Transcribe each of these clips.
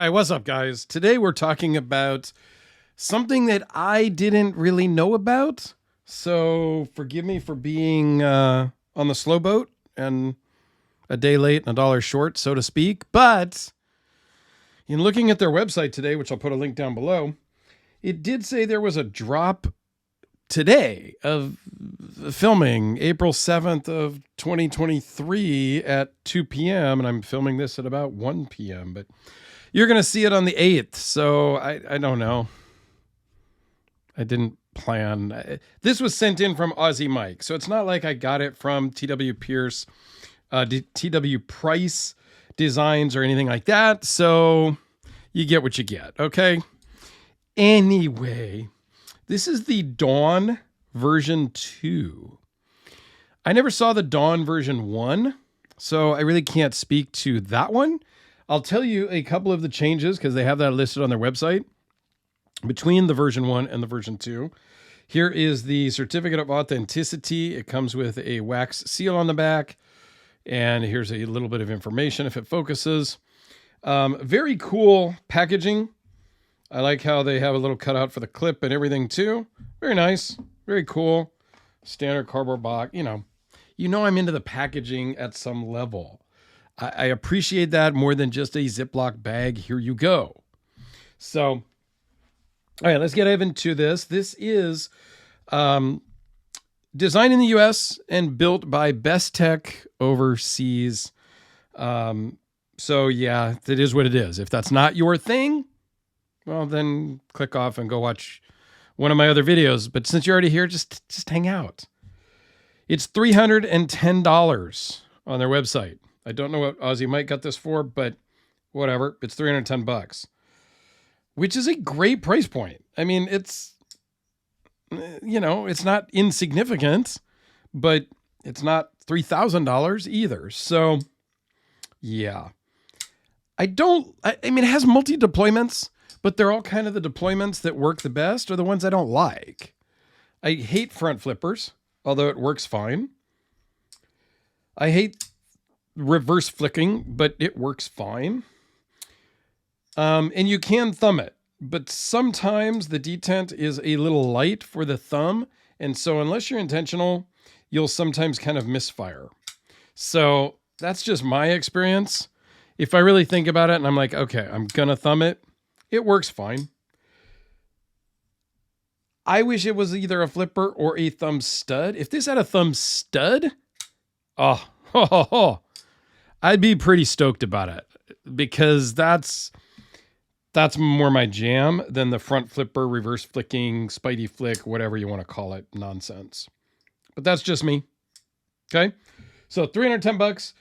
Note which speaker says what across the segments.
Speaker 1: Hey, what's up, guys? Today we're talking about something that I didn't really know about. So forgive me for being on the slow boat and a day late and a dollar short, so to speak. But in looking at their website today, which I'll put a link down below, it did say there was a drop today of filming April 7th of 2023 at 2 p.m. And I'm filming this at about 1 p.m. But you're going to see it on the 8th. So I don't know. I didn't plan. This was sent in from Aussie Mike. So it's not like I got it from TW Pierce, TW Price Designs or anything like that. So you get what you get. Okay. Anyway, this is the Dawn version 2. I never saw the Dawn version 1, so I really can't speak to that one. I'll tell you a couple of the changes because they have that listed on their website between the version 1 and the version 2. Here is the certificate of authenticity. It comes with a wax seal on the back, and here's a little bit of information if it focuses. Very cool packaging. I like how they have a little cutout for the clip and everything too. Very nice. Very cool. Standard cardboard box. You know I'm into the packaging at some level. I appreciate that more than just a Ziploc bag. Here you go. So, all right, let's get into this. This is designed in the U.S. and built by Best Tech overseas. So, yeah, it is what it is. If that's not your thing, well, then click off and go watch one of my other videos. But since you're already here, just hang out. It's $310 on their website. I don't know what Aussie Mike got this for, but whatever. It's $310, which is a great price point. I mean, it's not insignificant, but it's not $3,000 either. So, yeah. I mean, it has multi-deployments, but they're all kind of the deployments that work the best or the ones I don't like. I hate front flippers, although it works fine. I hate reverse flicking, but it works fine. And you can thumb it, but sometimes the detent is a little light for the thumb. And so unless you're intentional, you'll sometimes kind of misfire. So that's just my experience. If I really think about it and I'm like, okay, I'm going to thumb it, it works fine. I wish it was either a flipper or a thumb stud. If this had a thumb stud, I'd be pretty stoked about it because that's more my jam than the front flipper, reverse flicking, spidey flick, whatever you want to call it, nonsense. But that's just me. Okay. So $310.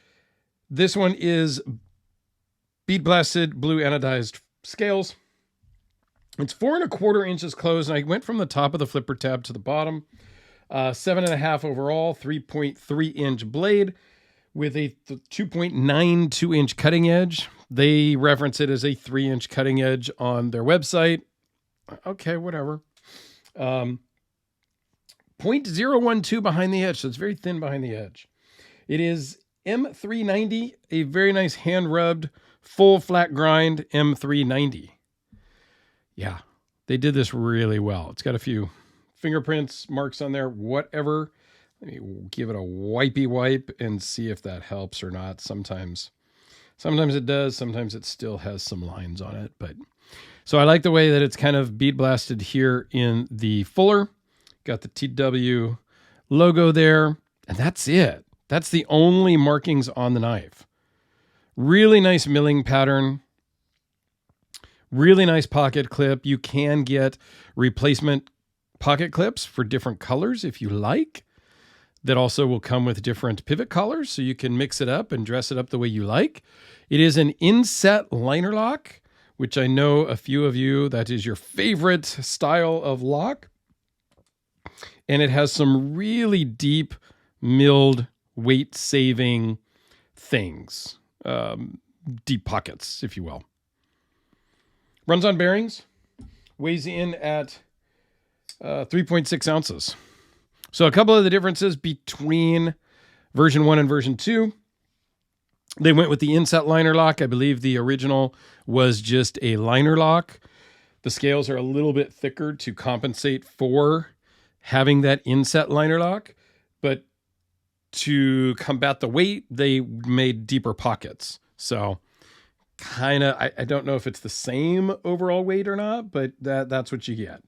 Speaker 1: This one is bead blasted blue anodized scales. It's 4 1/4 inches closed, and I went from the top of the flipper tab to the bottom. 7.5 overall, 3.3 inch blade with a 2.92 inch cutting edge. They reference it as a 3 inch cutting edge on their website. Okay, whatever. 0.012 behind the edge, so it's very thin behind the edge. It is M390, a very nice hand-rubbed, full flat grind M390. Yeah, they did this really well. It's got a few fingerprints, marks on there, whatever. Let me give it a wipey wipe and see if that helps or not. Sometimes it does. Sometimes it still has some lines on it. But so I like the way that it's kind of bead blasted here in the fuller. Got the TW logo there, and that's it. That's the only markings on the knife. Really nice milling pattern. Really nice pocket clip. You can get replacement pocket clips for different colors if you like. That also will come with different pivot collars, so you can mix it up and dress it up the way you like. It is an inset liner lock, which I know a few of you, that is your favorite style of lock. And it has some really deep milled weight-saving things. Deep pockets, if you will. Runs on bearings. Weighs in at 3.6 ounces. So a couple of the differences between version 1 and version 2. They went with the inset liner lock. I believe the original was just a liner lock. The scales are a little bit thicker to compensate for having that inset liner lock, but to combat the weight, they made deeper pockets. So kind of, I don't know if it's the same overall weight or not, but that's what you get.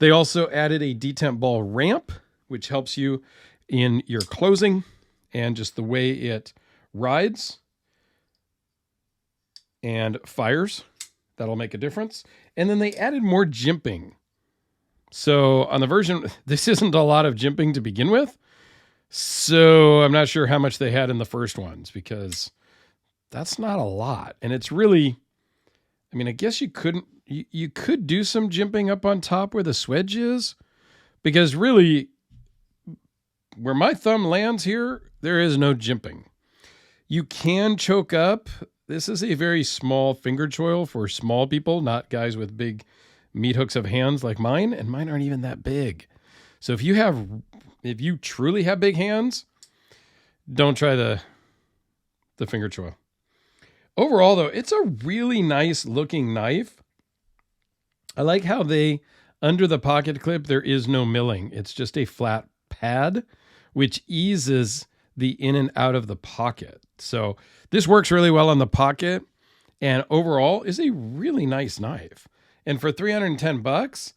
Speaker 1: They also added a detent ball ramp, which helps you in your closing and just the way it rides and fires. That'll make a difference. And then they added more jimping. So on the version, this isn't a lot of jimping to begin with. So I'm not sure how much they had in the first ones, because that's not a lot. And it's really, I mean, I guess you could do some jimping up on top where the swedge is, because really where my thumb lands here, there is no jimping. You can choke up. This is a very small finger choil for small people, not guys with big meat hooks of hands like mine, and mine aren't even that big. So if you truly have big hands, don't try the finger choil. Overall, though, it's a really nice looking knife. I like how under the pocket clip, there is no milling. It's just a flat pad, which eases the in and out of the pocket. So this works really well on the pocket, and overall is a really nice knife. And for $310,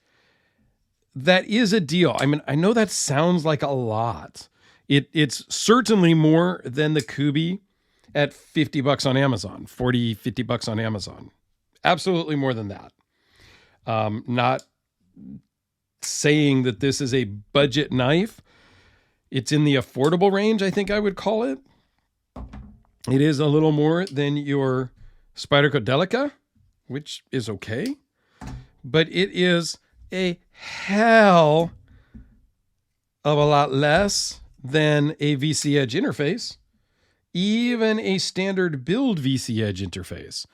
Speaker 1: that is a deal. I mean, I know that sounds like a lot. It's certainly more than the Kubi at $50 on Amazon, $50 on Amazon. Absolutely more than that. Not saying that this is a budget knife. It's in the affordable range, I think I would call it. It is a little more than your Spyderco Delica, which is okay. But it is a hell of a lot less than a VC Edge interface, even a standard build VC Edge interface.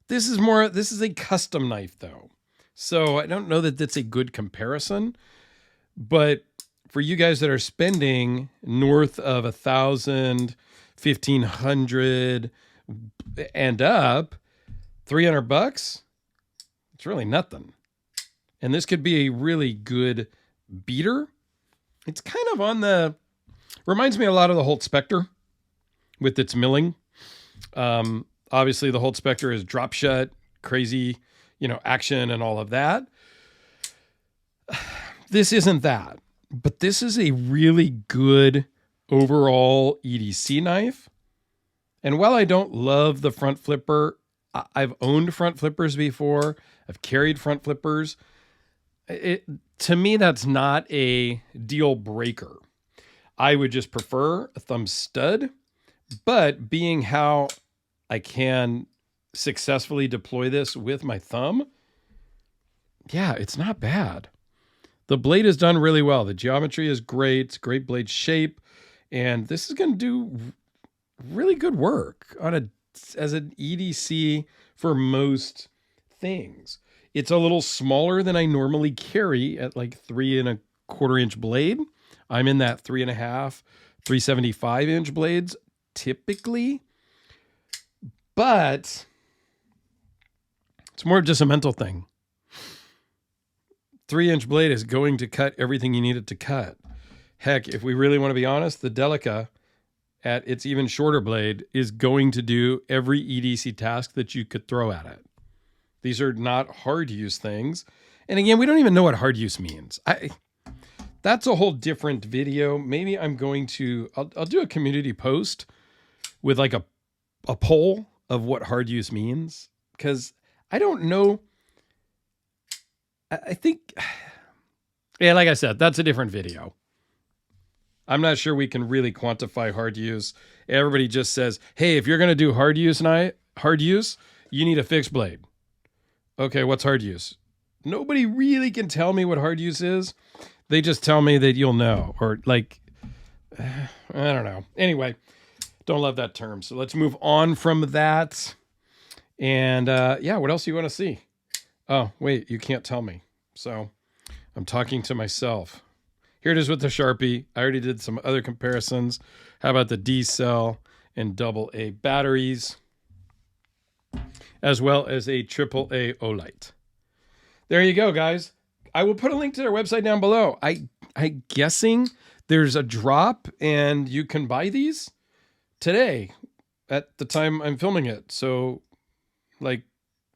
Speaker 1: This is a custom knife though. So I don't know that that's a good comparison, but for you guys that are spending north of $1,000, $1,500 and up, $300, it's really nothing. And this could be a really good beater. It's kind of reminds me a lot of the Holt Spectre with its milling. Obviously the Holt Spectre is drop shut, crazy, action and all of that. This isn't that, but this is a really good overall EDC knife. And while I don't love the front flipper, I've owned front flippers before. I've carried front flippers. To me, that's not a deal breaker. I would just prefer a thumb stud, but being how I can successfully deploy this with my thumb, yeah, it's not bad. The blade is done really well. The geometry is great. It's great blade shape. And this is going to do really good work as an EDC for most things. It's a little smaller than I normally carry at like 3¼ inch blade. I'm in that 3.5, 375 inch blades typically, but it's more of just a mental thing. 3-inch blade is going to cut everything you need it to cut. Heck, if we really want to be honest, the Delica at its even shorter blade is going to do every EDC task that you could throw at it. These are not hard use things. And again, we don't even know what hard use means. That's a whole different video. Maybe I'm going to, I'll do a community post with like a poll of what hard use means. Because I don't know. I think, yeah, like I said, that's a different video. I'm not sure we can really quantify hard use. Everybody just says, hey, if you're going to do hard use, you need a fixed blade. Okay, what's hard use? Nobody really can tell me what hard use is. They just tell me that you'll know, or like, I don't know. Anyway, don't love that term. So let's move on from that. And yeah, what else do you want to see? Oh, wait, you can't tell me. So I'm talking to myself. Here it is with the Sharpie. I already did some other comparisons. How about the D cell and AA batteries, as well as a AAA Olight. There you go, guys. I will put a link to their website down below. I'm guessing there's a drop and you can buy these today at the time I'm filming it. So like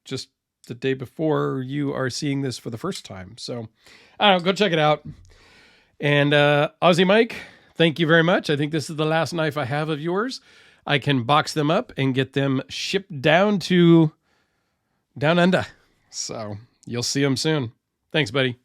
Speaker 1: just the day before you are seeing this for the first time. So I don't know, go check it out. And Aussie Mike, thank you very much. I think this is the last knife I have of yours. I can box them up and get them shipped down under. So you'll see them soon. Thanks, buddy.